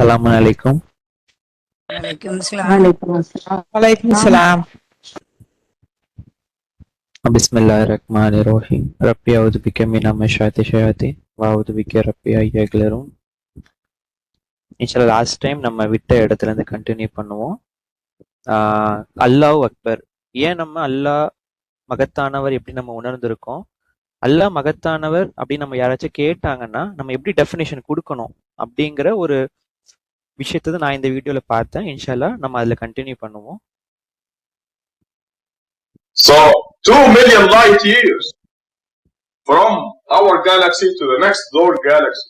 Assalamu alaikum. Alaikum salam. Walaikum salam. Bismillahirrahmanirrahim. Rabbi a'udhu bika minash shayatin wa a'udhu bika rabbi an yahdurun. இன்ஷால்லா last time நம்ம விட்ட இடத்துல இருந்து continue பண்ணுவோம். அல்லாஹ் அக்பர். ஏன் நம்ம அல்லாஹ் மகத்தானவர் எப்படி நம்ம உணர்ந்திருக்கோம்? அல்லாஹ் மகத்தானவர் அப்படின்னு நம்ம யாராச்சும் கேட்டாங்கன்னா நம்ம எப்படி டெஃபினேஷன் கொடுக்கணும் அப்படிங்கிற ஒரு விஷயத்தை நான் இந்த வீடியோல பார்த்தேன். இன்ஷால்லா நம்ம அதுல கண்டினியூ பண்ணுவோம். So 2 million light years from our galaxy to the next door galaxy.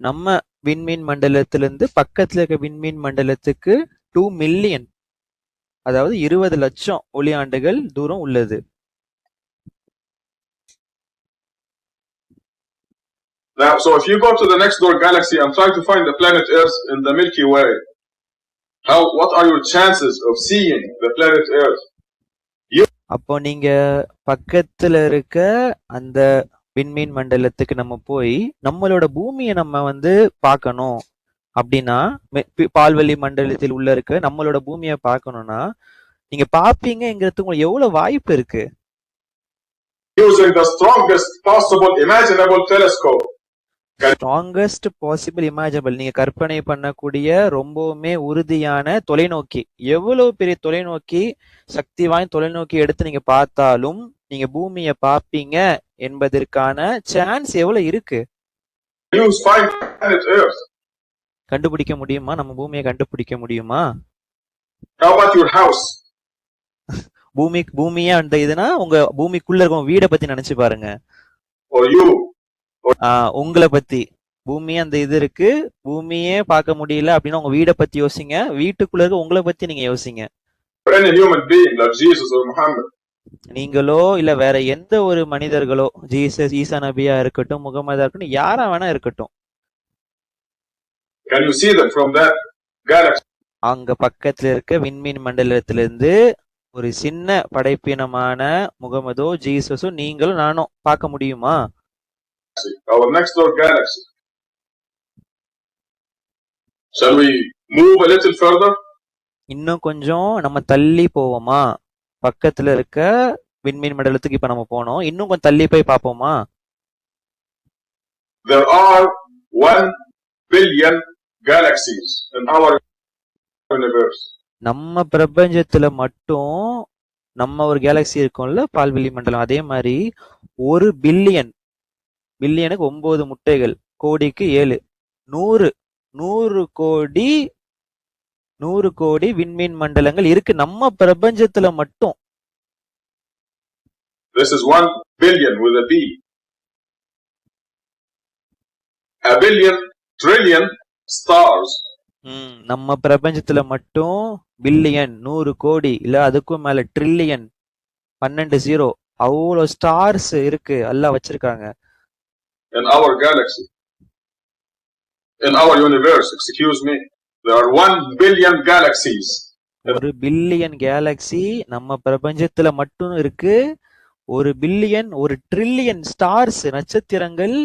நம்ம விண்மீன் மண்டலத்திலிருந்து பக்கத்துல இருக்க விண்மீன் மண்டலத்துக்கு 2 மில்லியன், அதாவது 20 லட்சம் ஒளி ஆண்டுகள் தூரம் உள்ளது. Now, so if you go to the next door galaxy and try to find the planet Earth in the Milky Way, what are your chances of seeing the planet Earth? அப்போ நீங்க பக்கத்துல இருக்க அந்த விண்மீன் மண்டலத்துக்கு நம்ம போய் நம்மளோட பூமியை நம்ம பார்க்கணும் அப்படின்னா, பால்வெளி மண்டலத்தில் உள்ள இருக்க நம்மளோட பூமியை பார்க்கணும்னா நீங்க பாப்பீங்கிறது உங்களுக்கு எவ்வளவு வாய்ப்பு இருக்கு? Using the strongest possible imaginable telescope. Strongest possible imaginable, நீங்க கற்பனை பண்ணக்கூடிய ரொம்பவுமே உறுதியான தொலைநோக்கி, எவ்வளவு பெரிய தொலைநோக்கி, சக்தி வாய்ந்த தொலைநோக்கி எடுத்து நீங்க பார்த்தாலும் நீங்க பூமியை பார்ப்பீங்க என்பதற்கான சான்ஸ் எவ்வளவு இருக்கு? கண்டுபிடிக்க முடியுமா? நம்ம பூமியை கண்டுபிடிக்க முடியுமா? பூமியே அந்த இதுனா உங்க பூமிக்குள்ள இருக்க வீடை பத்தி நினைச்சு பாருங்க. உங்களை பத்தி பூமி அந்த இது இருக்கு, பூமியே பார்க்க முடியல அப்படின்னா உங்க வீடை பத்தி யோசிங்க, வீட்டுக்குள்ள இருக்க உங்களை பத்தி நீங்க யோசிங்க. நீங்களோ இல்ல வேற எந்த ஒரு மனிதர்களோ, ஜீசஸ், ஈசா நபியா இருக்கட்டும், முகமதா இருக்கட்டும், யாரா வேணா இருக்கட்டும், அங்க பக்கத்துல இருக்க விண்மீன் மண்டலத்திலிருந்து ஒரு சின்ன படைப்பினமான முகமதோ ஜீசஸோ நீங்களும் நானும் பார்க்க முடியுமா? Our next door galaxy. Shall we move a little further? இன்னும் கொஞ்சம் நம்ம தள்ளி போவோமா? பக்கத்துல இருக்க விண்மீன் மண்டலத்துக்கு இப்ப நம்ம போனோம், இன்னும் கொஞ்சம் தள்ளி போய் பார்ப்போமா? There are 1 billion galaxies in our universe. நம்ம பிரபஞ்சத்துல மட்டும் நம்ம ஒரு கேலக்சி இருக்கும்ல, பால்வெளி மண்டலம், அதே மாதிரி 1 பில்லியன், பில்லியனுக்கு 9 முட்டைகள், கோடிக்கு 7, 100 கோடி விண்மீன் மண்டலங்கள் இருக்கு நம்ம பிரபஞ்சத்துல மட்டும். This is 1 billion with a B. A billion trillion stars. நம்ம பிரபஞ்சத்துல மட்டும் பில்லியன், 100 கோடி, இல்ல அதுக்கும் மேல ட்ரில்லியன், 12 0 அவ்வளவு ஸ்டார்ஸ் இருக்கு, எல்லாம் வச்சிருக்காங்க. In our galaxy, in our universe, excuse me, there are 1 billion galaxies. 1 billion Galaxy நம்ம பிரபஞ்சத்துல மட்டும் இருக்கு. 1 பில்லியன், 1 ட்ரில்லியன் ஸ்டார்ஸ், நட்சத்திரங்கள்,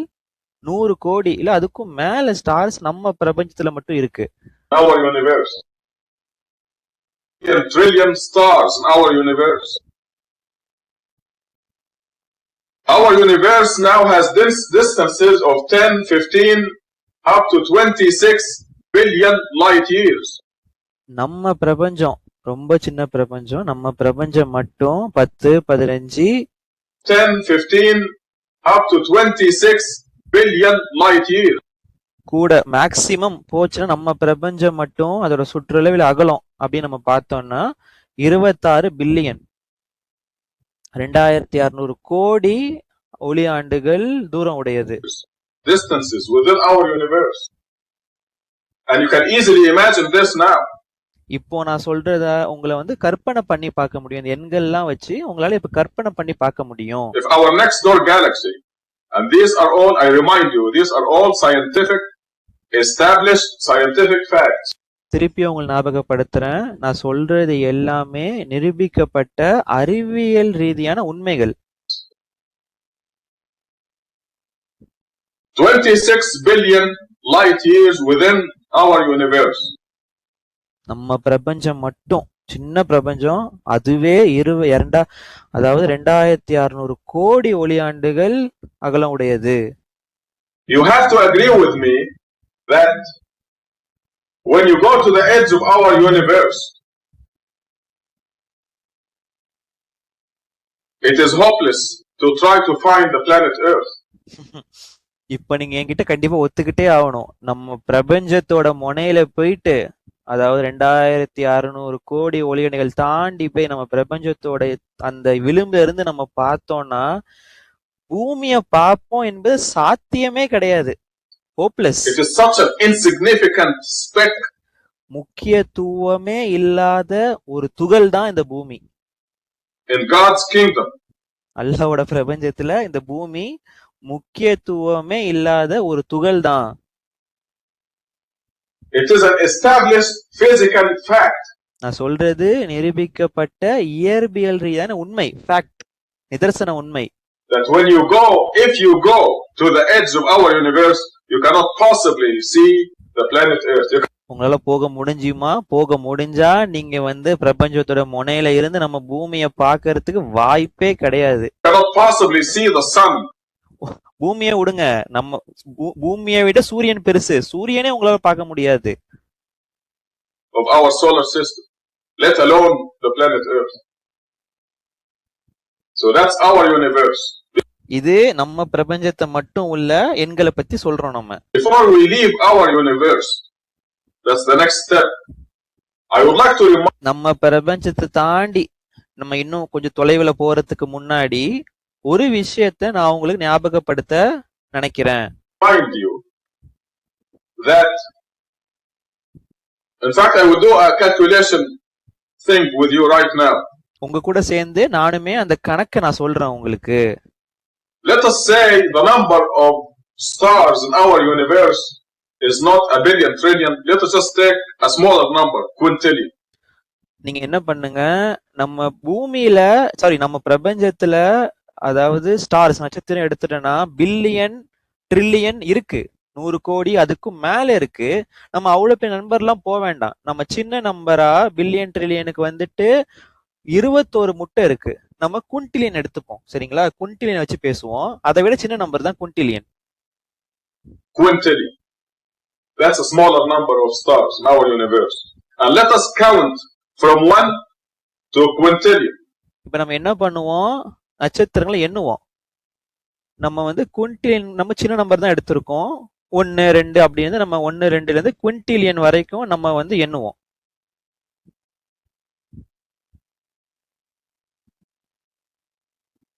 100 கோடி இல்ல அதுக்கும் மேல ஸ்டார்ஸ் நம்ம பிரபஞ்சத்துல மட்டும் இருக்கு. Our universe, trillion stars in our universe. Our universe now has distances of 10, 15, up to 26 billion light years. நம்ம பிரபஞ்சம் ரொம்ப சின்ன பிரபஞ்சம், நம்ம பிரபஞ்சம் மட்டும் 10, 15, 10, 15, up to 26 billion light years. கூட மேக்சிமம் போச்சுன்னா நம்ம பிரபஞ்சம் மட்டும் அதோட சுற்றளவில் அகலம் அப்படின்னு நம்ம பார்த்தோம்னா 26 பில்லியன், 2600 கோடி ஒளி ஆண்டுகள் தூரம் உடையது. Distances within our universe. And you can easily imagine this now. இப்போ நான் சொல்றத உங்களை கற்பனை பண்ணி பார்க்க முடியும். இந்த எண்கள்லாம் வச்சு உங்களால இப்ப கற்பனை பண்ணி பார்க்க முடியும். If our next door galaxy, and these are all, I remind you, these are all scientific, established scientific facts. திருப்பி உங்களை ஞாபகப்படுத்துறேன், நான் சொல்றது எல்லாமே நிரூபிக்கப்பட்ட அறிவியல் ரீதியான உண்மைகள். 26 billion light years within our universe. நம்ம பிரபஞ்சம் மட்டும், சின்ன பிரபஞ்சம், அதுவே 2600 கோடி ஒளியாண்டுகள் அகலம் உடையது. You have to agree with me that when you go to the edge of our universe, it is hopeless to try to find the planet Earth. இப்ப நீங்க என்கிட்ட கண்டிப்பா ஒத்துக்கிட்டே ஆகணும். நம்ம பிரபஞ்சத்தோட முனையில போயிட்டு, அதாவது 2600 கோடி ஒளியணுகள் தாண்டி போய் நம்ம பிரபஞ்சத்தோட அந்த விளிம்புல இருந்து நம்ம பார்த்தோம்னா பூமிய பார்ப்போம் என்பது சாத்தியமே கிடையாது. Hopeless. It is such an insignificant speck முக்கியத்துவமே இல்லாத ஒரு துகள் தான் இந்த பூமி. in God's kingdom. அல்லாஹ்வோட பிரபஞ்சத்துல இந்த பூமி முக்கியத்துவமே இல்லாத ஒரு துகள் தான். It is an established physical fact நான் சொல்றது நிரூபிக்கப்பட்ட இயற்பியல் ரீதியான உண்மை, ஃபேக்ட், நிதர்சன உண்மை. that when you go, if you go to the edge of our universe, you cannot possibly see the planet Earth. உங்களால போக முடிஞ்சா நீங்க பிரபஞ்சத்தோட முனையில இருந்து நம்ம பூமியை பார்க்கறதுக்கு வாய்ப்பே கிடையாது. You cannot possibly see the sun. பூமியை விடுங்க, நம்ம பூமியை விட சூரியன் பெருசு, சூரியனே உங்களால பார்க்க முடியாது. of our solar system, let alone the planet Earth. So that's our universe. இது நம்ம பிரபஞ்சத்தை மட்டும் உள்ள எண்களை பத்தி சொல்றோம் நம்ம. Before we leave our universe, that's the next step. I would like to நம்ம பிரபஞ்சத்தை தாண்டி நம்ம இன்னும் கொஞ்சம் தொலைவுல போறதுக்கு முன்னாடி ஒரு விஷயத்தை நான் உங்களுக்கு ஞாபகப்படுத்த நினைக்கிறேன். remind you that, in fact, I would do a calculation thing with you right now. உங்க கூட சேர்ந்து நானுமே அந்த கணக்கை நான் சொல்றேன் உங்களுக்கு. Let us say the number of stars in our universe is not a billion trillion. Let us just take a smaller number, quintillion. நீங்க என்ன பண்ணுங்க, நம்ம பூமியில நம்ம பிரபஞ்சத்துல, அதாவது ஸ்டார்ஸ் நட்சத்திரம் எடுத்துட்டோம்னா பில்லியன் ட்ரில்லியன் இருக்கு, 100 கோடி அதுக்கும் மேல இருக்கு. நம்ம அவ்வளவு பெரிய நம்பர்லாம் போக வேண்டாம். நம்ம சின்ன நம்பரா பில்லியன் ட்ரில்லியனுக்கு 21 முட்டை இருக்கு. நம்ம குன்டிலியன் எடுத்துப்போம், சரிங்களா? குன்டிலியன் வச்சு பேசுவோம். அதை விட சின்ன நம்பர் தான் குன்டிலியன். Quintillion. That's a smaller number of stars in our universe. And let us count from 1 to quintillion. இப்ப நம்ம என்ன பண்ணுவோம், நட்சத்திரங்களை எண்ணுவோம். நம்ம குன்டிலியன், நம்ம சின்ன நம்பர் தான் எடுத்திருக்கோம். 1 2 அப்படின்னு நம்ம 1 2ல இருந்து குன்டிலியன் வரைக்கும் நம்ம எண்ணுவோம்.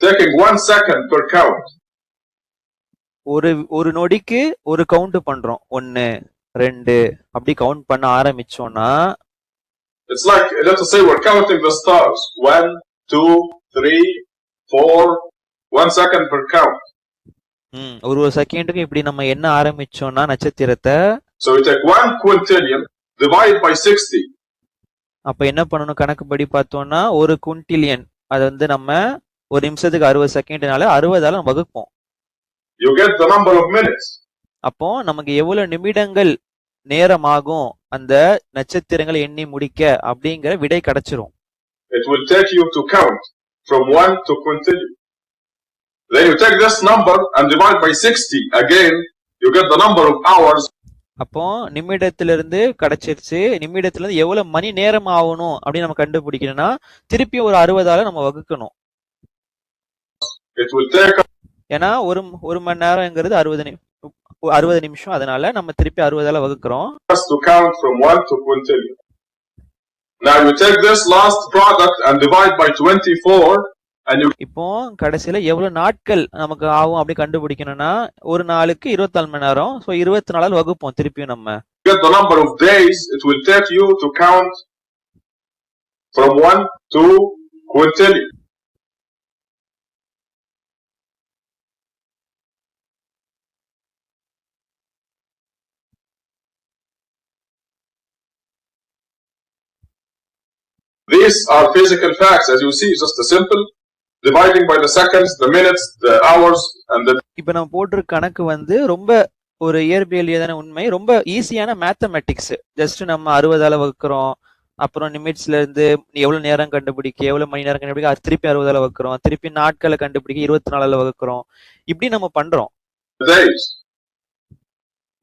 Taking 1 second per count. ஒரு நொடிக்கு ஒரு கவுண்ட் பண்றோம். 1 2 அப்படி கவுண்ட் பண்ண ஆரம்பிச்சோம்னா, it's like, let us say we're counting the stars. 1 2 3 4 1 second per count. ஒரு செகண்டுக்கு இப்படி நம்ம என்ன ஆரம்பிச்சோம்னா நட்சத்திரத்தை, so we take 1 quintillion divide by 60. அப்ப என்ன பண்ணணும், கணக்குப்படி பார்த்தோம்னா ஒரு குன்டிலியன் அது நம்ம ஒரு நிமிஷத்துக்கு 60 செகண்ட்னால 60ஆல நம்ம வகுப்போம். You get the number of minutes. அப்போ நமக்கு எவ்வளவு நிமிடங்கள் நேரம் ஆகும் அந்த நட்சத்திரங்களை எண்ணி முடிக்க அப்படிங்கிற விடை கிடைச்சிரும். It will take you to count from 1 to quintillion. Then you take this number and divide by 60. Again, you get the number of hours. அப்போ நிமிடத்திலிருந்து கிடைச்சிருச்சு. நிமிடத்திலிருந்து எவ்வளவு மணி நேரம் ஆகணும் அப்படின்னு நம்ம கண்டுபிடிக்கணும்னா திருப்பி ஒரு 60ஆல நம்ம வகுக்கணும். It will take, ஏன்னா ஒரு மணி நேரம்ங்கிறது 60 நிமிஷம். அதனால நம்ம திருப்பி 60ஆல வகுக்கிறோம். us to count from 1 to quintillion. Now you take this last product and divide by 24 and you இப்போ கடைசியில எவ்வளவு நாட்கள் நமக்கு ஆகும் அப்படி கண்டுபிடிக்கணும்னா ஒரு நாளுக்கு 24 மணி நேரம். சோ 24ஆல வகுப்போம் திருப்பியும் நம்ம. get the number of days it will take you to count from 1 to quintillion. These are physical facts, as you see, just a simple dividing by the seconds, the minutes, the hours, and the. இப்ப நம்ம போட்டிருக்க கணக்கு ரொம்ப ஒரு இயற்பியல் ரீதியான உண்மை. ரொம்ப ஈஸியான மேத்தமெட்டிக்ஸ். ஜஸ்ட் நம்ம 60ஆல வகுக்கிறோம். அப்புறம் நிமிட்ஸ்ல இருந்து எவ்வளவு நேரம் கண்டுபிடிக்க, எவ்வளவு மணி நேரம் கண்டுபிடிக்க, அது திருப்பி 60ஆல வகுக்கிறோம். திருப்பி நாட்களை கண்டுபிடிக்க 24ஆல வகுக்கிறோம். இப்படி நம்ம பண்றோம். days.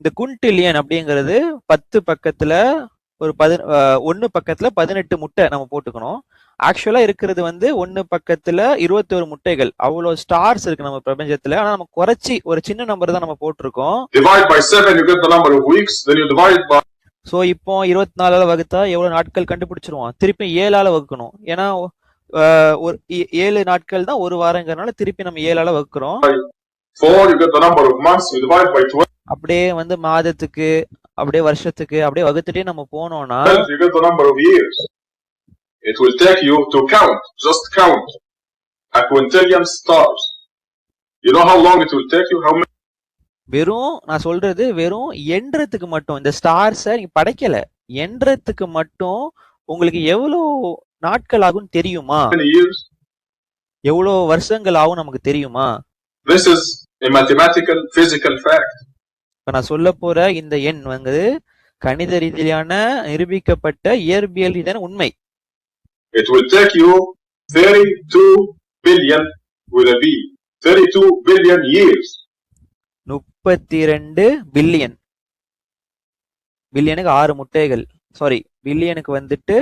இந்த குன்டில்லியன் அப்படிங்கிறது 10 பக்கத்துல ஒரு 1 பக்கத்துல 18 முட்டை நம்ம போட்டுக்கணும். ஆக்சுவலா இருக்கிறது வந்து 1 பக்கத்துல 21 முட்டைகள். அவ்வளவு ஸ்டார்ஸ் இருக்கு நம்ம பிரபஞ்சத்துல. ஆனா நம்ம குறைச்சி ஒரு சின்ன நம்பர் தான் நம்ம போட்டிருக்கோம். Divide by 7, you get the number of weeks. Then you divide by. So இப்போ 24ஆல வகுத்தா எவ்வளவு நாட்கள் கண்டுபிடிச்சிருவோம். திருப்பி 7ஆல வகுக்கணும். ஏன்னா ஒரு 7 நாட்கள் தான் ஒரு வாரங்கிறதுனால திருப்பி நம்ம 7ஆல வகுக்கிறோம். 4, you get the number of months. You divide by 12. அப்படியே வந்து மாதத்துக்கு, அப்படியே வருஷத்துக்கு, அப்படியே வகுத்துட்டே நம்ம போனோம்னா You get the number of years. It will take you to count, just count a quintillion stars. You know how long it will take you? How many? வெறும் நான் சொல்றது வெறும் எண்றதுக்கு மட்டும். இந்த ஸ்டார்ஸை நீங்க படைக்கல, எண்றதுக்கு மட்டும் உங்களுக்கு எவ்வளவு நாட்கள் ஆகும் தெரியுமா? years? எவ்வளவு வருஷங்கள் ஆகும் நமக்கு தெரியுமா? This is a mathematical, physical fact. இப்ப நான் சொல்ல போற இந்த எண் வந்து கணித ரீதியான நிரூபிக்கப்பட்ட இயற்பியல் ரீதியான உண்மை. It will take you 32 billion with a B. 32 billion years. 32 billion. பில்லியனுக்கு 6 முட்டைகள். சாரி, பில்லியனுக்கு வந்துட்டு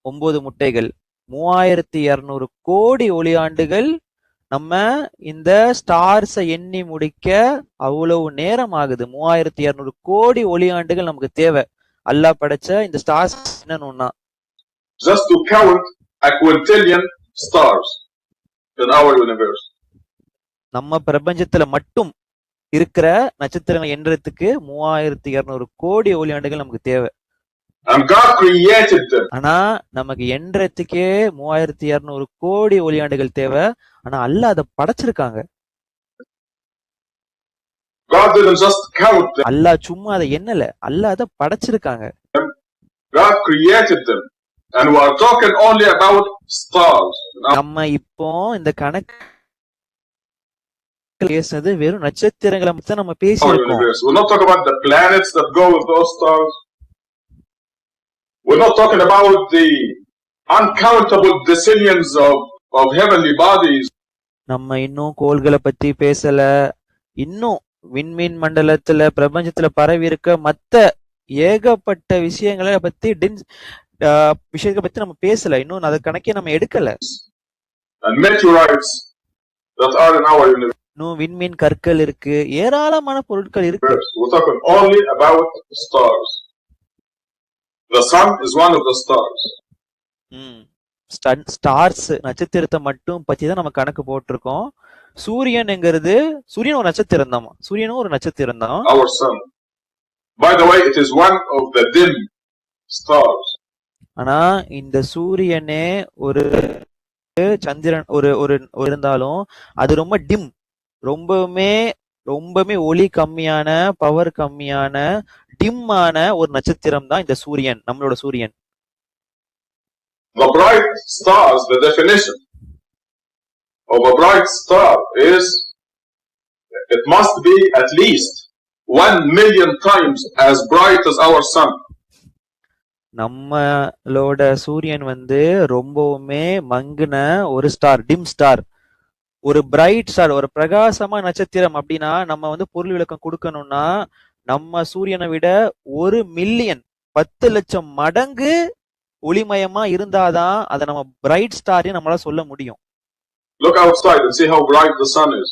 9 முட்டைகள். 3200 கோடி ஒளியாண்டுகள் நம்ம இந்த ஸ்டார்ஸை எண்ணி முடிக்க அவ்வளவு நேரம் ஆகுது. 3200 கோடி ஒளியாண்டுகள் நமக்கு தேவை. அல்லாஹ் படைச்ச இந்த ஸ்டார்ஸ் என்னன்னா just to count a quintillion stars in our universe. நம்ம பிரபஞ்சத்துல மட்டும் இருக்கிற நட்சத்திரங்கள் எண்றதுக்கு 3200 கோடி ஒளியாண்டுகள் நமக்கு தேவை. And God created them. ஆனா நமக்கு எண்றதுக்கே 3200 கோடி ஒளியாண்டுகள் தேவை. ஆனா அல்லாஹ் அதை படைச்சிருக்காங்க. God didn't just count them. அல்லாஹ் சும்மா அதை எண்ணல, அல்லாஹ் அதை படைச்சிருக்காங்க. God created them. And we are talking only about stars. நம்ம இப்போ இந்த கணக்கு பேசுறது வெறும் நட்சத்திரங்களை மட்டும் நம்ம பேசியிருக்கோம். We're not talking about the planets that go with those stars. We're not talking about the uncountable decillions of heavenly bodies. நம்ம இன்னும் கோள்களை பத்தி பேசல. இன்னும் விண்மீன் மண்டலத்துல பிரபஞ்சத்துல பரவி இருக்க மத்த ஏகப்பட்ட விஷயங்களை பத்தி விஷயத்தை பத்தி நம்ம பேசல. இன்னும் அதை கணக்கே நம்ம எடுக்கல. And meteorites that are in our universe. இன்னும் விண்மீன் கற்கள் இருக்கு, ஏராளமான பொருட்கள் இருக்கு. We're talking only about stars. The sun is one of the stars. Stars நட்சத்திரத்தை மட்டும் பத்தி தான் நம்ம கணக்கு போட்டிருக்கோம். சூரியன்ங்கிறது சூரியன் ஒரு நட்சத்திரம் தான். சூரியனும் ஒரு நட்சத்திரம் தான். Our sun. By the way, it is one of the dim stars. ஆனா இந்த சூரியனே ஒரு சந்திரன் ஒரு இருந்தாலும் அது ரொம்ப டிம், ரொம்பவுமே ஒளி கம்மியான, பவர் கம்மியான, டிம்மான ஒரு நட்சத்திரம் தான் இந்த சூரியன், நம்மளோட சூரியன். The bright stars, the definition of a bright star is it must be at least 1 million times as bright as our sun. நம்மளோட சூரியன் வந்து ரொம்பவுமே மங்குன ஒரு ஸ்டார், டிம் ஸ்டார், ஒரு பிரைட் ஸ்டார், ஒரு பிரகாசமான நட்சத்திரம். அப்படின்னா நம்ம வந்து பொருள் விளக்கம் கொடுக்கணும்னா நம்ம சூரியனை விட 1 மில்லியன் 10 லட்சம் மடங்கு ஒளிமயமா இருந்தாதான் அதை நம்ம பிரைட் ஸ்டார் நம்மளால சொல்ல முடியும். Look outside and see how bright the sun is.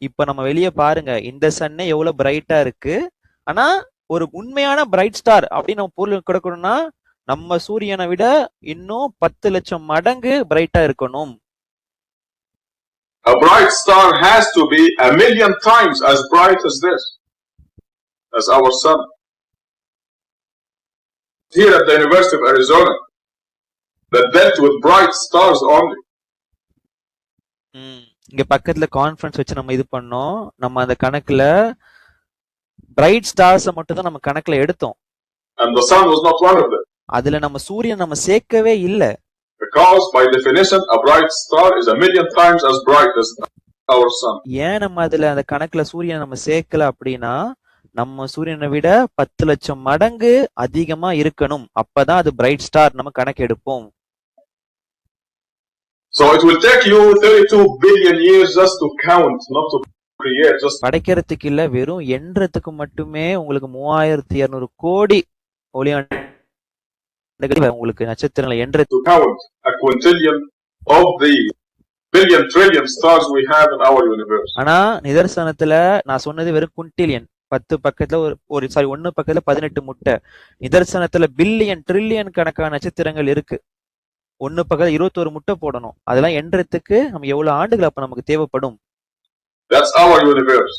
இப்ப நம்ம வெளியே பாருங்க, இந்த சன்னே எவ்வளவு பிரைட்டா இருக்கு. ஆனா ஒரு உண்மையான பிரைட் ஸ்டார் அப்படின்னு நம்ம பொருள் கொடுக்கணும்னா நம்ம சூரியனை விட இன்னும் 10 லட்சம் மடங்கு பிரைட்டா இருக்கணும். A bright star has to be 1 million times as bright as this, as our sun. Here at the University of Arizona, that dealt with bright stars only. இங்க பக்கத்துல கான்ஃபரன்ஸ் வச்சு நம்ம இது பண்ணோம். நம்ம அந்த கணக்குல பிரைட் ஸ்டார்ஸ் மட்டும் தான் நம்ம கணக்குல எடுத்தோம். And the sun was not one of them. அதுல நம்ம சூரியன் நம்ம சேர்க்கவே இல்ல. Because by definition a bright star is 1 million times as bright as our sun. ஏன் நம்ம அதுல அந்த கணக்குல சூரியனை நம்ம சேர்க்கல அப்படின்னா, நம்ம சூரியனை விட 10 லட்சம் மடங்கு அதிகமா இருக்கணும். அப்பதான் அது பிரைட் ஸ்டார் நம்ம கணக்கு எடுப்போம். So it will take you 32 billion years just to count, not to create. Just படைக்கிறதுக்கு இல்ல, வெறும் எண்றதுக்கு மட்டுமே உங்களுக்கு 3200 கோடி ஒளியாண்டுகள் உங்களுக்கு நட்சத்திரங்களை எண்றது. to count a quintillion of the billion trillion stars we have in our universe. ஆனா நிதர்சனத்துல நான் சொன்னது வெறும் குன்டிலியன், 10 பக்கத்துல ஒரு 1 பக்கத்துல 18 முட்டை. நிதர்சனத்துல பில்லியன் ட்ரில்லியன் கணக்கான நட்சத்திரங்கள் இருக்கு. 1 பக்கத்துல 21 முட்டை போடணும். அதெல்லாம் எண்றதுக்கு நம்ம எவ்வளவு ஆண்டுகள் அப்ப நமக்கு தேவைப்படும்? That's our universe.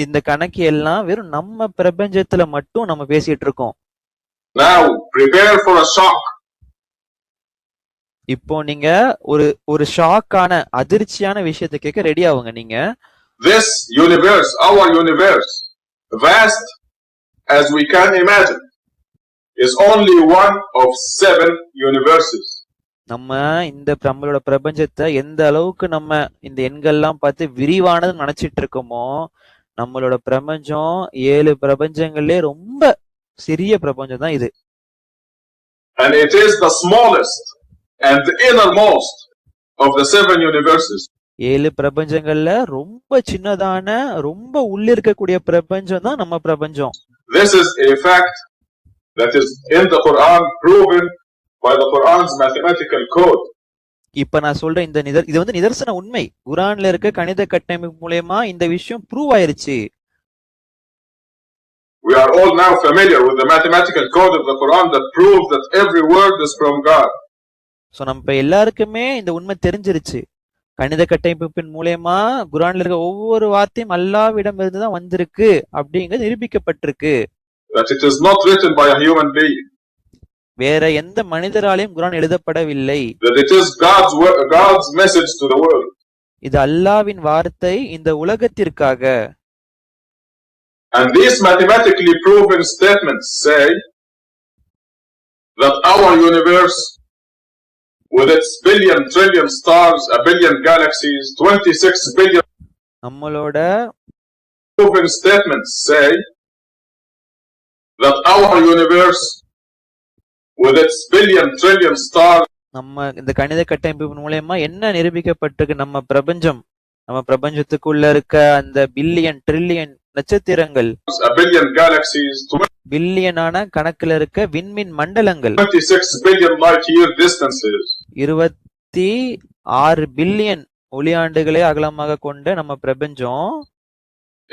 இந்த கணக்கு எல்லாம் வெறும் நம்ம பிரபஞ்சத்துல மட்டும் நம்ம பேசிட்டு இருக்கோம். Now prepare for a shock. இப்போ நீங்க ஒரு ஷாக்கான அதிர்ச்சியான விஷயத்தை கேட்க ரெடி ஆகுங்க. நீங்க This universe, our universe, vast as we can imagine, is only one of 7 universes. நம்ம நம்மளோட பிரபஞ்சத்தை எந்த அளவுக்கு நம்ம இந்த எண்கள்லாம் பார்த்து விரிவானது நினைச்சிட்டு இருக்கோமோ, நம்மளோட பிரபஞ்சம் 7 பிரபஞ்சங்கள்லயே ரொம்ப சிறிய பிரபஞ்சம் தான் இது. And it is the smallest and the innermost of the 7 universes. 7 பிரபஞ்சங்கள்ல ரொம்ப சின்னதான, ரொம்ப உள்ள இருக்கக்கூடிய பிரபஞ்சம் தான் நம்ம பிரபஞ்சம். This is a fact that is in the Quran, proven by the Quran's mathematical code. இப்ப நான் சொல்ற இது வந்து நிதர்சன உண்மை. குர்ஆன்ல இருக்க கணித கட்டமைப்பு மூலமா இந்த விஷயம் ப்ரூவ் ஆயிருச்சு. We are all now familiar with the mathematical code of the Quran that proves that every word is from God. So நம்ம எல்லாருக்குமே இந்த உண்மை தெரிஞ்சிருச்சு. கணித கட்டமைப்பின் மூலமா குர்ஆன்ல இருக்க ஒவ்வொரு வார்த்தையும் அல்லாஹ்விடம் இருந்து தான் வந்திருக்கு அப்படிங்கிறது நிரூபிக்கப்பட்டிருக்கு. That it is not written by a human being. வேற எந்த மனிதராலையும் குர்ஆன் எழுதப்படவில்லை. That it is God's message to the world. இது அல்லாஹ்வின் வார்த்தை இந்த உலகத்திற்காக. And these mathematically proven statements say that our universe, with its billion trillion stars, a billion galaxies, 26 billion நம்மளோட proven statements say that our universe, with its billion trillion stars, நம்ம இந்த கணித கட்டமைப்பு மூலமா என்ன நிரூபிக்கப்பட்டிருக்கு? நம்ம பிரபஞ்சத்துக்குள்ள இருக்க அந்த பில்லியன் ட்ரில்லியன் நட்சத்திரங்கள், a billion galaxies, பில்லியனான கணக்குல இருக்க விண்மீன் மண்டலங்கள், 26 billion light year distances, 26 billion ஒளியாண்டுகளே அகலமாக கொண்ட நம்ம பிரபஞ்சம்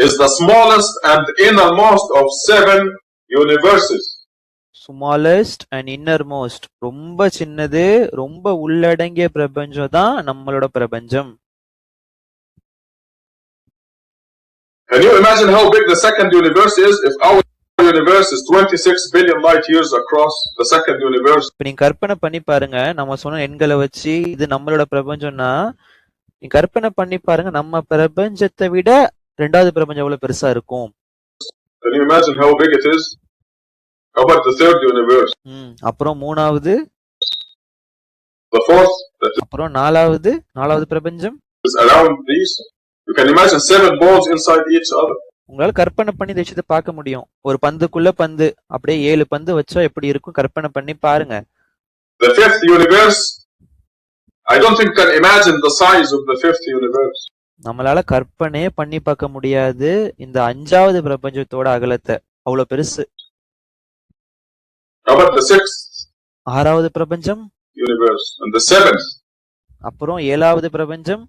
is the smallest and innermost of 7 universes. Smallest and innermost, ரொம்ப சின்னது, ரொம்ப உள்ளடங்கிய பிரபஞ்சம் தான் நம்மளோட பிரபஞ்சம். Can you imagine how big the second universe is? If our universe is 26 billion light years across, the second universe. இப்ப நீங்க கற்பனை பண்ணி பாருங்க, நம்ம சொன்ன எண்களை வச்சு இது நம்மளோட பிரபஞ்சம்னா, நீங்க கற்பனை பண்ணி பாருங்க நம்ம பிரபஞ்சத்தை விட 2வது பிரபஞ்சம் எவ்வளவு பெருசா இருக்கும். Can you imagine how big it is? How about the third universe? அப்புறம் 3வது, the fourth, அப்புறம் 4வது பிரபஞ்சம் is around these. You can imagine 7 balls inside each other. உங்களால கற்பனை பண்ணி இந்த விஷயத்தை பார்க்க முடியும். ஒரு பந்துக்குள்ள பந்து, அப்படியே 7 பந்து வச்சா எப்படி இருக்கும் கற்பனை பண்ணி பாருங்க. The fifth universe, I don't think you can imagine the size of the fifth universe. நம்மளால கற்பனையே பண்ணி பார்க்க முடியாது இந்த 5வது பிரபஞ்சத்தோட அகலத்தை, அவ்வளவு பெருசு. How about the sixth 6வது பிரபஞ்சம் universe and the 7th? அப்புறம் 7வது பிரபஞ்சம்.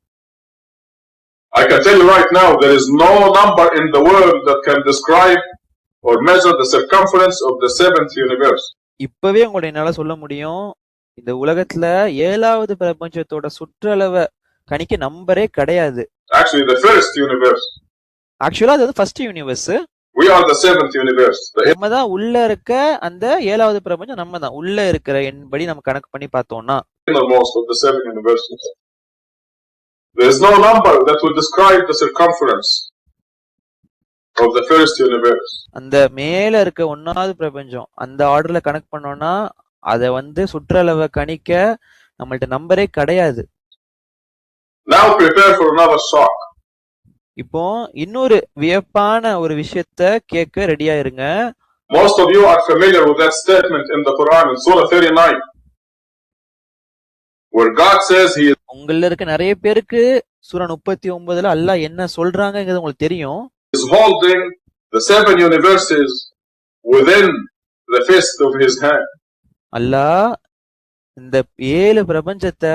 I can tell you right now, there is no number in the world that can describe or measure the circumference of the 7th universe. இப்பவே உங்களை என்னால சொல்ல முடியும், இந்த உலகத்துல 7வது பிரபஞ்சத்தோட சுற்றளவை கணிக்க நம்பரே கிடையாது. Actually, the first universe. ஆக்சுவலா அது first universe. We are the 7th universe. நம்ம தான் உள்ள இருக்க அந்த 7வது பிரபஞ்சம், நம்ம தான் உள்ள இருக்கிற என்படி நம்ம கணக்கு பண்ணி பார்த்தோம்னா innermost of the 7 universes. There is no number that will describe the circumference of the first universe. அந்த மேல இருக்க 1வது பிரபஞ்சம் அந்த ஆர்டர்ல கணக்கு பண்ணோம்னா அத சுற்றளவை கணிக்க நம்மள்ட்ட நம்பரே கிடையாது. Now prepare for another shock. இப்போ இன்னொரு வியப்பான ஒரு விஷயத்த கேட்க ரெடியா இருங்க. Most of you are familiar with that statement in the Quran in Surah 39, where God says He உங்கள இருக்க நிறைய பேருக்கு சூரா 39ல அல்லாஹ் என்ன சொல்றாங்கங்கிறது உங்களுக்கு தெரியும். is holding the 7 universes within the fist of His hand. அல்லாஹ் இந்த 7 பிரபஞ்சத்தை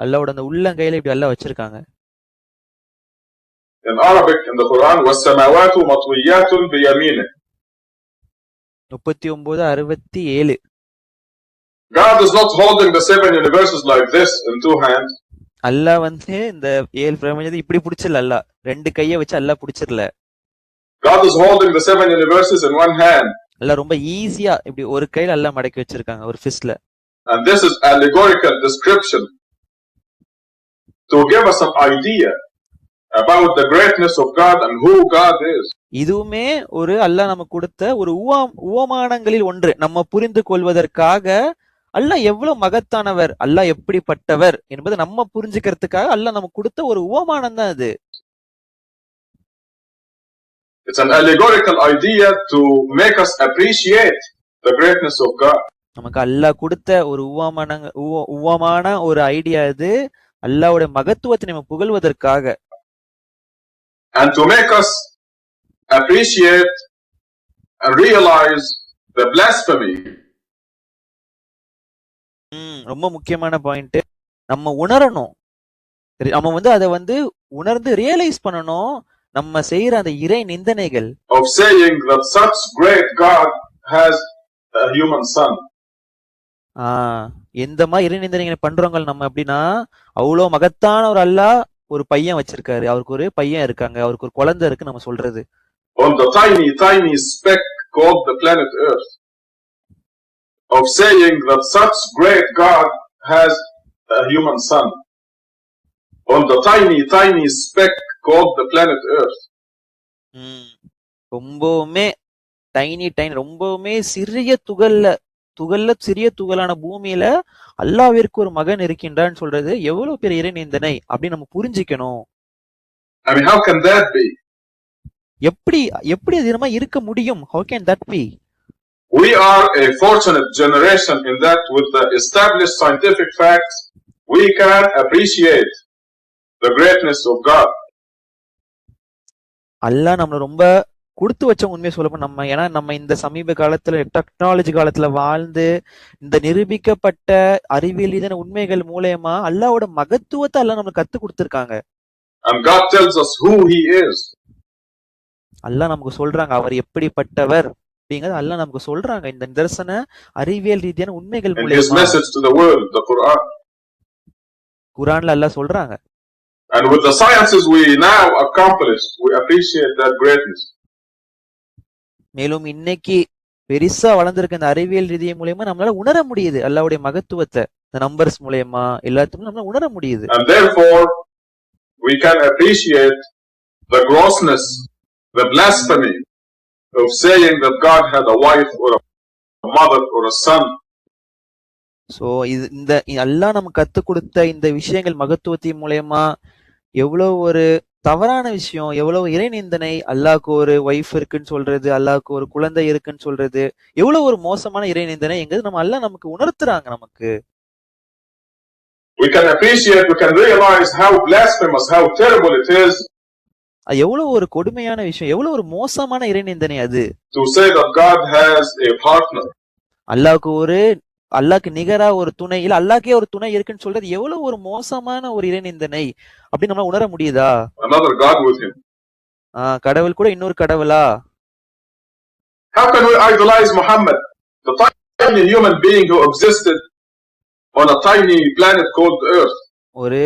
அல்லாஹ்வோட அந்த உள்ளங்கையில இப்படி அல்லாஹ் வச்சிருக்காங்க. In Arabic, in the Quran, وَالسَّمَاوَاتُ مَطْوِيَّاتٌ بِيَمِينِهِ. 39:67. God is not holding the 7 universes like this in 2 hands. அல்லாஹ் வந்து இந்த 7 பிரபஞ்சத்தை இப்படி பிடிச்சிடல. அல்லாஹ் 2 கையை வச்சு அல்லாஹ் பிடிச்சிடல. God is holding the 7 universes in 1 hand. அல்லாஹ் ரொம்ப ஈஸியா இப்படி ஒரு கையில அல்லாஹ் மடக்கி வச்சிருக்காங்க, ஒரு ஃபிஸ்ட்ல. And this is allegorical description to give us some idea about the greatness of God and who God is. இதுவுமே ஒரு அல்லாஹ் நமக்கு கொடுத்த ஒரு உவமானங்களில் ஒன்று. நம்ம புரிந்து கொள்வதற்காக அல்லாஹ் எவ்வளவு மகத்தானவர், அல்லாஹ் எப்படிப்பட்டவர் என்பதை நம்ம புரிஞ்சுக்கிறதுக்காக அல்லாஹ் நமக்கு கொடுத்த ஒரு உவமானம் தான் இது. It's an allegorical idea to make us appreciate the greatness of God. நமக்கு அல்லாஹ் கொடுத்த ஒரு உவமான ஒரு ஐடியா இது, அல்லாஹ்வுடைய மகத்துவத்தை நம்ம புகழ்வதற்காக. And to make us appreciate and realize the blasphemy. ரொம்ப முக்கியமான பாயிண்ட். நம்ம உணரணும், நம்ம வந்து அதை வந்து உணர்ந்து ரியலைஸ் பண்ணணும். நம்ம செய்யற அந்த இறை நிந்தனைகள் of saying that such great God has a human son. எந்த மாதிரி இறை நிந்தனைகளை பண்றவங்க நம்ம அப்படின்னா, அவ்வளவு மகத்தான ஒரு அல்லாஹ் ஒரு பையன் வச்சிருக்காரு, அவருக்கு ஒரு பையன் இருக்காங்க, அவருக்கு ஒரு குழந்தை இருக்கு நம்ம சொல்றது. On the tiny speck called the planet Earth. Of saying that such great God has a human son. On the tiny speck called the planet Earth. ரொம்பவுமே டைனி ரொம்பவுமே சிறிய சிறிய துகளான பூமியில அல்லாஹ்விற்கு ஒரு மகன் இருக்கின்றான்னு சொல்றது எவ்வளவு பெரிய இறை நிந்தனை அப்படி நம்ம புரிஞ்சுக்கணும். I mean, how can that be? எப்படி அது நம்ம இருக்க முடியும்? How can that be? We are a fortunate generation in that with the established scientific facts, we can appreciate the greatness of God. அல்லாஹ் நம்மள ரொம்ப கொடுத்து வச்ச உண்மையை சொல்லப்போம் நம்ம. ஏன்னா நம்ம இந்த சமீப காலத்துல டெக்னாலஜி காலத்துல வாழ்ந்து இந்த நிரூபிக்கப்பட்ட அறிவியல் இதன உண்மைகள் மூலமா அல்லாஹ்வோட மகத்துவத்தை அல்லாஹ் நமக்கு கத்து கொடுத்திருக்காங்க. And God tells us who He is. அல்லாஹ் நமக்கு சொல்றாங்க அவர் எப்படிப்பட்டவர் அப்படிங்கறது அல்லாஹ் நமக்கு சொல்றாங்க இந்த நிதர்சன அறிவியல் ரீதியான உண்மைகள் In His மூலமா. message to the world, the Quran. குர்ஆன்ல அல்லாஹ் சொல்றாங்க. And with the sciences we now accomplish, we appreciate that greatness. மேலும் இன்னைக்கு பெருசா வளர்ந்திருக்க இந்த அறிவியல் ரீதியை மூலமா நம்மளால உணர முடியுது அல்லாஹ்வுடைய மகத்துவத்தை. இந்த நம்பர்ஸ் மூலமா எல்லாத்துக்கும் நம்மளால உணர முடியுது. And therefore we can appreciate the grossness, the blasphemy of saying that God had a wife or a mother or a son. So இந்த அல்லாஹ் நமக்கு கத்து கொடுத்த இந்த விஷயங்கள் மகத்துவத்தின் மூலமா எவ்வளவு ஒரு தவறான விஷயம், எவ்வளவு இறை நிந்தனை. அல்லாஹ்க்கு ஒரு ஒய்ஃப் இருக்குன்னு சொல்றது, அல்லாஹ்க்கு ஒரு குழந்தை இருக்குன்னு சொல்றது எவ்வளவு ஒரு மோசமான இறை நிந்தனை எங்கிறது நம்ம அல்லாஹ் நமக்கு உணர்த்துறாங்க. நமக்கு we can appreciate, we can realize how blasphemous, how terrible it is. அது எவ்வளவு ஒரு கொடுமையான விஷயம், எவ்வளவு ஒரு மோசமான இறை நிந்தனை அது. To say that God has a partner. அல்லாஹ்க்கு நிகரா ஒரு துணை, இல்ல அல்லாஹ்க்கே ஒரு துணை இருக்குன்னு சொல்றது எவ்வளவு ஒரு மோசமான ஒரு இறை நிந்தனை அப்படி நம்ம உணர முடியுதா? Another God with him. கடவுள் கூட இன்னொரு கடவுளா? How can we idolize Muhammad, the tiny human being who existed on a tiny planet called Earth? ஒரு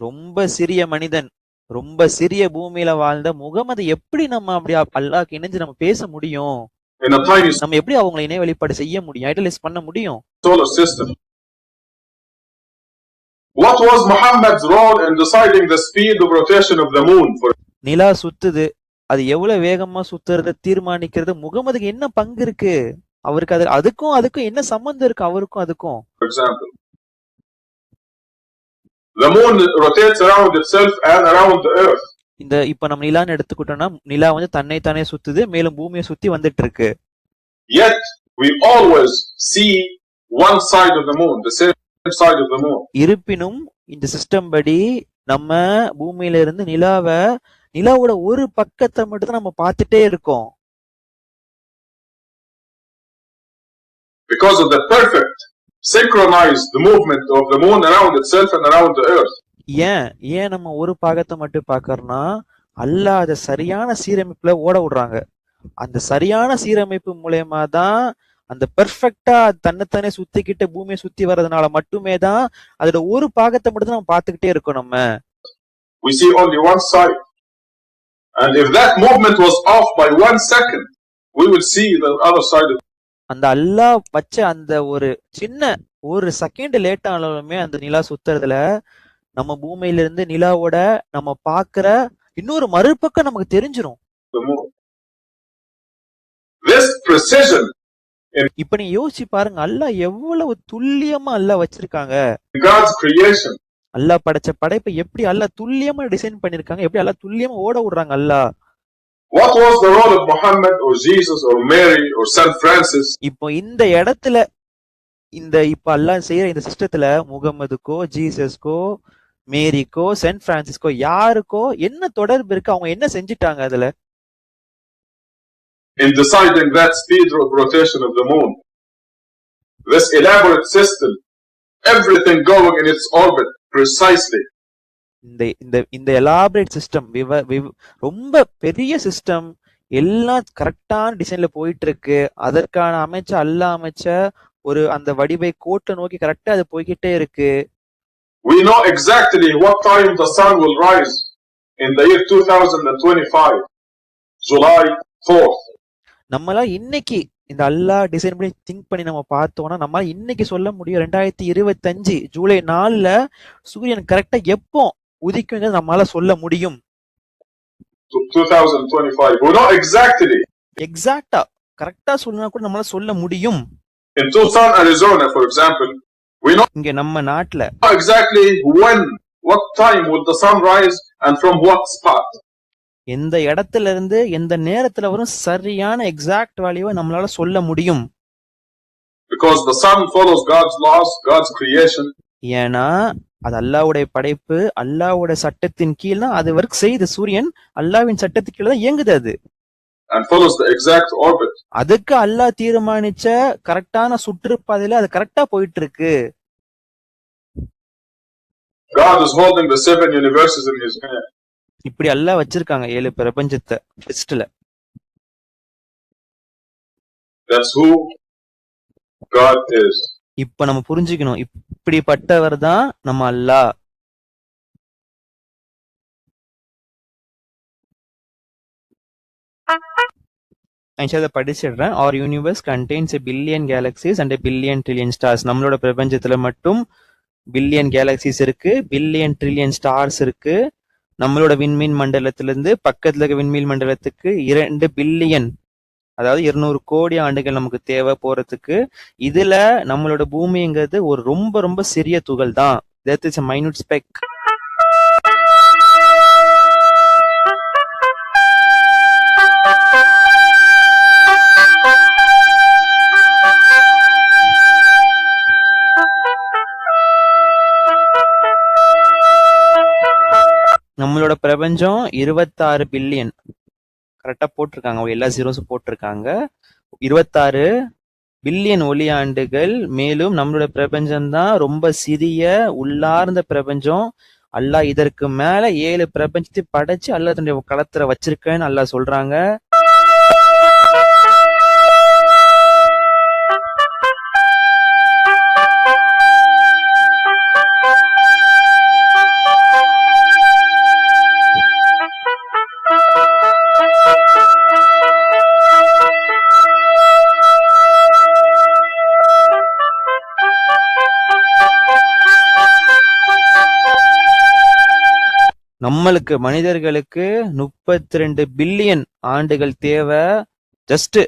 ரொம்ப சிறிய மனிதன், ரொம்ப சிறிய பூமியில வாழ்ந்த முகமது எப்படி நம்ம அப்படி அல்லாஹ்க்கு இணைஞ்சு நம்ம பேச முடியும்? In a tiny நம்ம எப்படி அவங்களை இணை வழிபாடு செய்ய முடியும், ஐடலைஸ் பண்ண முடியும்? solar system. What was Muhammad's role in deciding the speed of rotation of the moon? நிலா சுத்துது, அது எவ்வளவு வேகமா சுத்துறத தீர்மானிக்கிறது முகமதுக்கு என்ன பங்கு இருக்கு? அவருக்கு அதுக்கும் என்ன சம்பந்தம் இருக்கு அவருக்கும் அதுக்கும்? For example, the moon rotates around itself and around the earth. இப்ப நம்ம நிலான்னு எடுத்துக்கிட்டோம்னா நிலா வந்து தன்னைத்தானே சுத்துது, மேலும் பூமியை சுத்தி வந்துட்டு இருக்கு. Yet we always see one side of the moon, the same side of the moon. இருப்பினும் இந்த சிஸ்டம் படி நம்ம பூமியில இருந்து நிலாவோட ஒரு பக்கத்தை மட்டும் தான் நம்ம பார்த்துட்டே இருக்கோம். Because of the perfect synchronized movement of the moon around itself and around the earth. ஏன் நம்ம ஒரு பாகத்தை மட்டும் பார்க்கறோம்னா அல்லாஹ் அதை சரியான சீரமைப்புல ஓட விடுறாங்க. அந்த சரியான சீரமைப்பு மூலயமா தான் அந்த பெர்ஃபெக்டா தன்னைத்தானே சுத்திக்கிட்டு பூமியை சுத்தி வர்றதுனால மட்டுமே தான் அதோட ஒரு பாகத்தை மட்டும் தான் நம்ம பார்த்துக்கிட்டே இருக்கோம். நம்ம we see only one side, and if that movement was off by 1 second, we will see the other side. அந்த அல்லாஹ் வச்ச அந்த ஒரு செகண்ட் லேட் ஆனாலுமே அந்த நிலா சுத்துறதுல நம்ம பூமியில இருந்து நிலாவோட நம்ம பாக்குற இன்னொரு மறுபக்கம் நமக்கு தெரிஞ்சிரும். This precision இப்ப நீ யோசிச்சு பாருங்க, அல்லாஹ் எவ்வளவு துல்லியமா அல்லாஹ் வச்சிருக்காங்க. God's creation. அல்லாஹ் படைச்ச படைப்பை எப்படி அல்லாஹ் துல்லியமா டிசைன் பண்ணிருக்காங்க, எப்படி அல்லாஹ் துல்லியமா ஓட விடுறாங்க அல்லாஹ். What was the role of Muhammad or Jesus or Mary or Saint Francis? இப்போ இந்த இடத்துல இப்ப அல்லாஹ் செய்யற இந்த சிஸ்டத்துல முகமதுக்கோ ஜீசஸ்கோ மேரிக்கோ சென்ட் பிரான்சிஸ்கோ யாருக்கோ என்ன தொடர்பு இருக்கு, அவங்க என்ன செஞ்சிட்டாங்க அதுல? In deciding that speed of rotation of the moon, this elaborate system, everything going in its orbit precisely. இந்த எலாபரேட் சிஸ்டம், ரொம்ப பெரிய சிஸ்டம், எல்லாம் கரெக்டான டிசைன்ல போயிட்டு இருக்கு. அதற்கான அல்லாஹ் அமைச்ச ஒரு அந்த வடிவை கோட்டை நோக்கி கரெக்டா அது போய்கிட்டே இருக்கு. We know exactly what time the sun will rise in the year 2025, July 4th. நம்மளா இன்னைக்கு இந்த அல்லாஹ் டிசைன் பண்ணி திங்க் பண்ணி நம்ம பார்த்தோம்னா நம்ம இன்னைக்கு சொல்ல முடியும் 2025 ஜூலை 4ல சூரியன் கரெக்டா எப்போ உதிக்குங்கிறது நம்மளால சொல்ல முடியும். 2025. We know exactly. எக்ஸாக்ட்டா கரெக்டா சொல்லனா கூட நம்மளால சொல்ல முடியும். In Tucson, Arizona, for example, we know இங்க நம்ம நாட்டுல exactly what time will the sun rise and from what spot. எந்த இடத்துல இருந்து எந்த நேரத்துல வரும் சரியான எக்ஸாக்ட் வேல்யூவை நம்மளால சொல்ல முடியும். Because the sun follows God's laws, God's creation. ஏன்னா அது அல்லாஹ்வுடைய படைப்பு, அல்லாஹ்வுடைய சட்டத்தின் கீழ் தான் அது வர்க் செய்யுது. சூரியன் அல்லாஹ்வின் சட்டத்துக்கு கீழ தான் இயங்குது அது. And follows the exact orbit. அதுக்கு அல்லாஹ் தீர்மானிச்ச கரெக்டான சுற்றுப்பாதையில அது கரெக்டா போயிட்டு இருக்கு. God is holding the 7 universes in his hand. இப்படி அல்லாஹ் வச்சிருக்காங்க 7 பிரபஞ்சத்தை லிஸ்ட்ல. That's who God is. இப்ப நம்ம புரிஞ்சுக்கணும், இப்படிப்பட்டவர் தான் நம்ம அல்லாஹ். நான் படிச்சிடுறேன். Our universe contains a billion galaxies and a billion trillion stars. நம்மளோட பிரபஞ்சத்துல மட்டும் பில்லியன் கேலக்சிஸ் இருக்கு, பில்லியன் ட்ரில்லியன் ஸ்டார்ஸ் இருக்கு. நம்மளோட விண்மீன் மண்டலத்திலிருந்து பக்கத்துல இருக்க விண்மீன் மண்டலத்துக்கு 2 பில்லியன், அதாவது 200 கோடி ஆண்டுகள் நமக்கு தேவை போறதுக்கு. இதுல நம்மளோட பூமிங்கிறது ஒரு ரொம்ப ரொம்ப சிறிய துகள் தான். That is a minute speck. நம்மளோட பிரபஞ்சம் 26 பில்லியன் கரெக்டா போட்டிருக்காங்க, எல்லா ஜீரோஸும் போட்டிருக்காங்க. 26 பில்லியன் ஒளி ஆண்டுகள். மேலும் நம்மளோட பிரபஞ்சம் தான் ரொம்ப சிறிய உள்ளார்ந்த பிரபஞ்சம். அல்லாஹ் இதற்கு மேல 7 பிரபஞ்சத்தை படைச்சு அல்லாஹ் தன்னுடைய களத்துல வச்சிருக்கேன்னு அல்லாஹ் சொல்றாங்க. நம்மளுக்கு மனிதர்களுக்கு 32 பில்லியன் ஆண்டுகள் தேவை. ஜஸ்ட்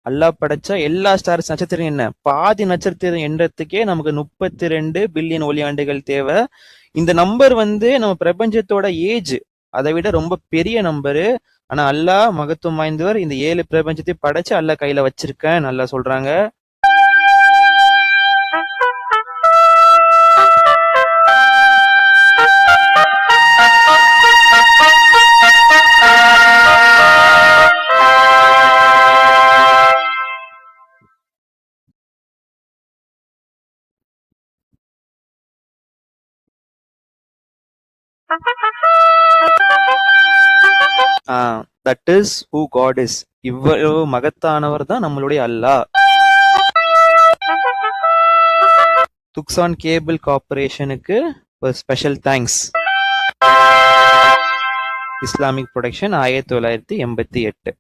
அல்லாஹ் படைச்ச எல்லா ஸ்டார்ஸ் நட்சத்திரம் என்ன பாதி நட்சத்திரம் என்றதுக்கே நமக்கு 32 பில்லியன் ஒளி ஆண்டுகள் தேவை. இந்த நம்பர் நம்ம பிரபஞ்சத்தோட ஏஜ் அதை விட ரொம்ப பெரிய நம்பரு. ஆனா அல்லாஹ் மகத்துவம் வாய்ந்தவர். இந்த 7 பிரபஞ்சத்தை படைச்சு அல்லாஹ் கையில வச்சிருக்கேன் நல்லா சொல்றாங்க. That is who God is. இவ்வளவு மகத்தானவர் தான் நம்மளுடைய அல்லாஹ். துக்சான் கேபிள் கார்பரேஷனுக்கு ஒரு ஸ்பெஷல் தேங்க்ஸ். Islamic production 1988.